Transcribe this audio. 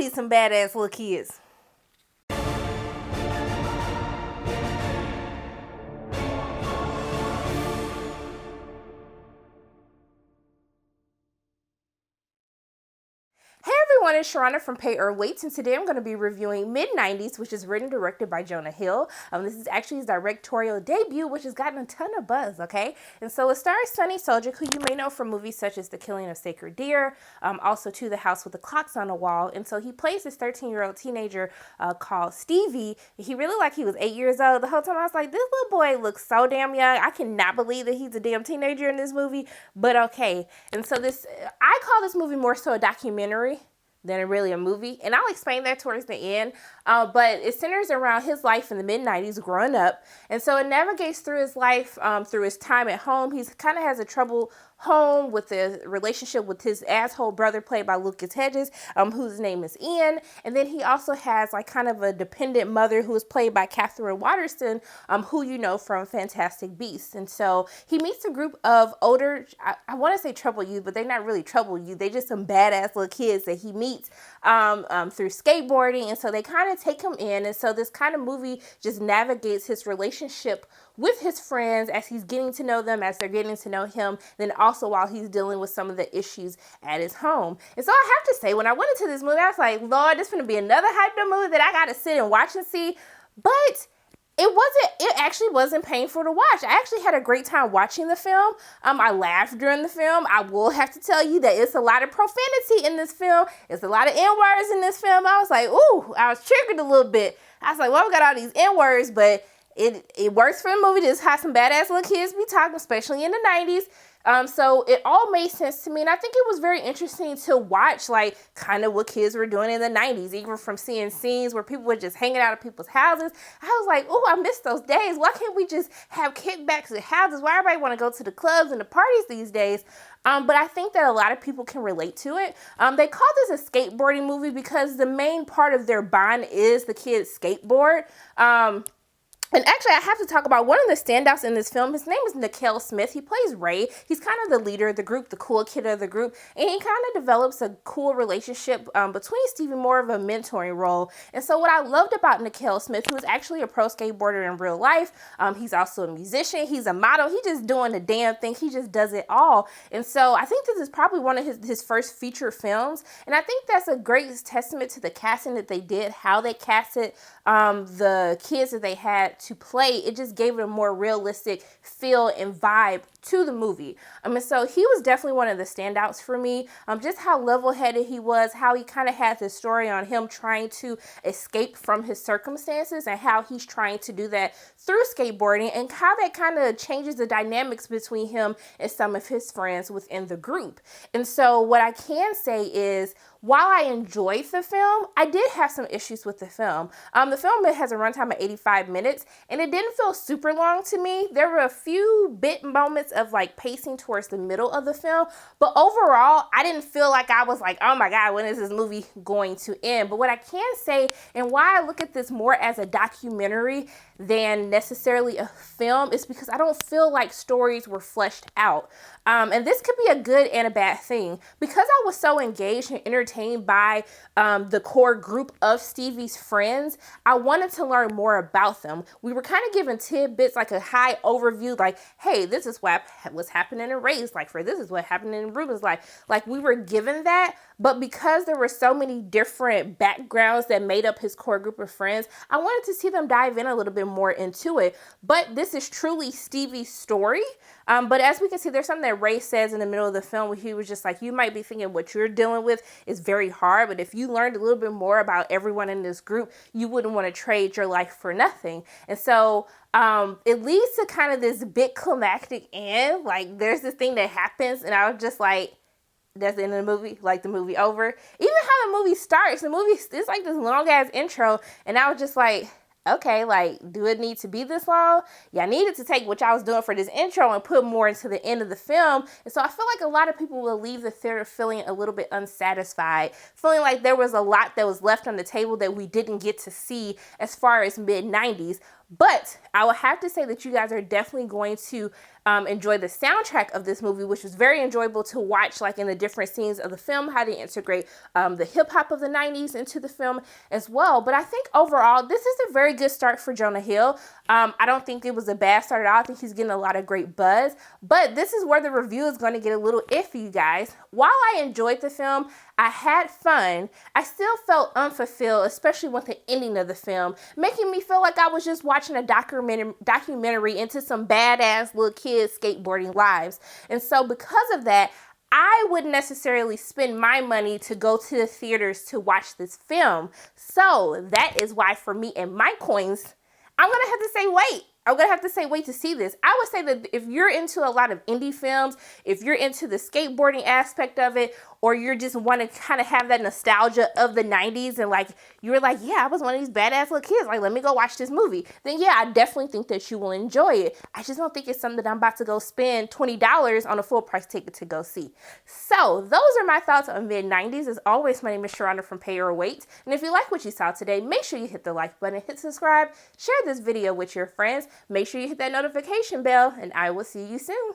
these some badass little kids. Hey everyone, it's Sharana from Pay or Wait, and today I'm going to be reviewing Mid-90s, which is written and directed by Jonah Hill. This is actually his directorial debut, which has gotten a ton of buzz, okay? And so it stars Sonny Soldier, who you may know from movies such as The Killing of Sacred Deer, also To the House with the Clocks on the Wall. And so he plays this 13-year-old teenager called Stevie. He he was 8 years old. The whole time I was like, this little boy looks so damn young. I cannot believe that he's a damn teenager in this movie, but okay. And so I call this movie more so a documentary than really a movie. And I'll explain that towards the end. But it centers around his life in the mid-90s growing up. And so it navigates through his life, through his time at home. He kind of has a troubled home with the relationship with his asshole brother played by Lucas Hedges, whose name is Ian. And then he also has like kind of a dependent mother who is played by Catherine Waterston, who you know from Fantastic Beasts. And so he meets a group of older, I want to say trouble youth, but they're not really trouble youth. They're just some badass little kids that he meets through skateboarding. And so they kind of take him in. And so this kind of movie just navigates his relationship with his friends as he's getting to know them, as they're getting to know him, then also while he's dealing with some of the issues at his home. And so I have to say, when I went into this movie, I was like, Lord, this is going to be another hyped up movie that I got to sit and watch and see. But it actually wasn't painful to watch. I actually had a great time watching the film. I laughed during the film. I will have to tell you that it's a lot of profanity in this film. It's a lot of N-words in this film. I was like, ooh, I was triggered a little bit. I was like, well, we got all these N-words, but it works for the movie. Just have some badass little kids be talking, especially in the 90s. So it all made sense to me, and I think it was very interesting to watch, like, kind of what kids were doing in the 90s, even from seeing scenes where people were just hanging out at people's houses. I was like, oh, I miss those days. Why can't we just have kickbacks at houses? Why everybody want to go to the clubs and the parties these days? But I think that a lot of people can relate to it. They call this a skateboarding movie because the main part of their bond is the kids skateboard. And actually, I have to talk about one of the standouts in this film. His name is Nikhil Smith. He plays Ray. He's kind of the leader of the group, the cool kid of the group. And he kind of develops a cool relationship between Stevie, more of a mentoring role. And so what I loved about Nikhil Smith, who is actually a pro skateboarder in real life, he's also a musician. He's a model. He's just doing the damn thing. He just does it all. And so I think this is probably one of his first feature films. And I think that's a great testament to the casting that they did, how they casted the kids that they had to play. It just gave it a more realistic feel and vibe to the movie. And so he was definitely one of the standouts for me. Just how level-headed he was, how he kind of had this story on him trying to escape from his circumstances and how he's trying to do that through skateboarding and how that kind of changes the dynamics between him and some of his friends within the group. And so what I can say is, while I enjoyed the film, I did have some issues with the film. The film has a runtime of 85 minutes, and it didn't feel super long to me. There were a few bit moments of like pacing towards the middle of the film, but overall, I didn't feel like I was like, oh my God, when is this movie going to end? But what I can say, and why I look at this more as a documentary than necessarily a film, is because I don't feel like stories were fleshed out. And this could be a good and a bad thing. Because I was so engaged and entertained by the core group of Stevie's friends, I wanted to learn more about them. We were kind of given tidbits, like a high overview, like, hey, this is what's happening in Ray's life, or this is what happened in Ruben's life. Like, we were given that, but because there were so many different backgrounds that made up his core group of friends, I wanted to see them dive in a little bit more into it. But this is truly Stevie's story. But as we can see, there's something that Ray says in the middle of the film where he was just like, you might be thinking what you're dealing with is very hard, but if you learned a little bit more about everyone in this group, you wouldn't want to trade your life for nothing. And so it leads to kind of this big climactic end. Like, there's this thing that happens, and I was just like, that's the end of the movie, like the movie over. Even how the movie starts, it's like this long ass intro, and I was just like, okay, like, do it need to be this long? Yeah, I needed to take what y'all was doing for this intro and put more into the end of the film. And so I feel like a lot of people will leave the theater feeling a little bit unsatisfied, feeling like there was a lot that was left on the table that we didn't get to see as far as mid-90s. But I will have to say that you guys are definitely going to enjoy the soundtrack of this movie, which was very enjoyable to watch, like in the different scenes of the film, how they integrate the hip hop of the 90s into the film as well. But I think overall, this is a very good start for Jonah Hill. I don't think it was a bad start at all. I think he's getting a lot of great buzz. But this is where the review is going to get a little iffy, you guys. While I enjoyed the film, I had fun, I still felt unfulfilled, especially with the ending of the film, making me feel like I was just watching a documentary into some badass little kids skateboarding lives. And so because of that, I wouldn't necessarily spend my money to go to the theaters to watch this film. So that is why for me and my coins, I'm going to have to say wait. I'm going to have to say wait to see this. I would say that if you're into a lot of indie films, if you're into the skateboarding aspect of it, or you're just want to kind of have that nostalgia of the 90s and like, you're like, yeah, I was one of these badass little kids. Like, let me go watch this movie. Then yeah, I definitely think that you will enjoy it. I just don't think it's something that I'm about to go spend $20 on a full price ticket to go see. So those are my thoughts on mid-90s. As always, my name is Sharonda from Pay or Wait. And if you like what you saw today, make sure you hit the like button, hit subscribe, share this video with your friends. Make sure you hit that notification bell, and I will see you soon.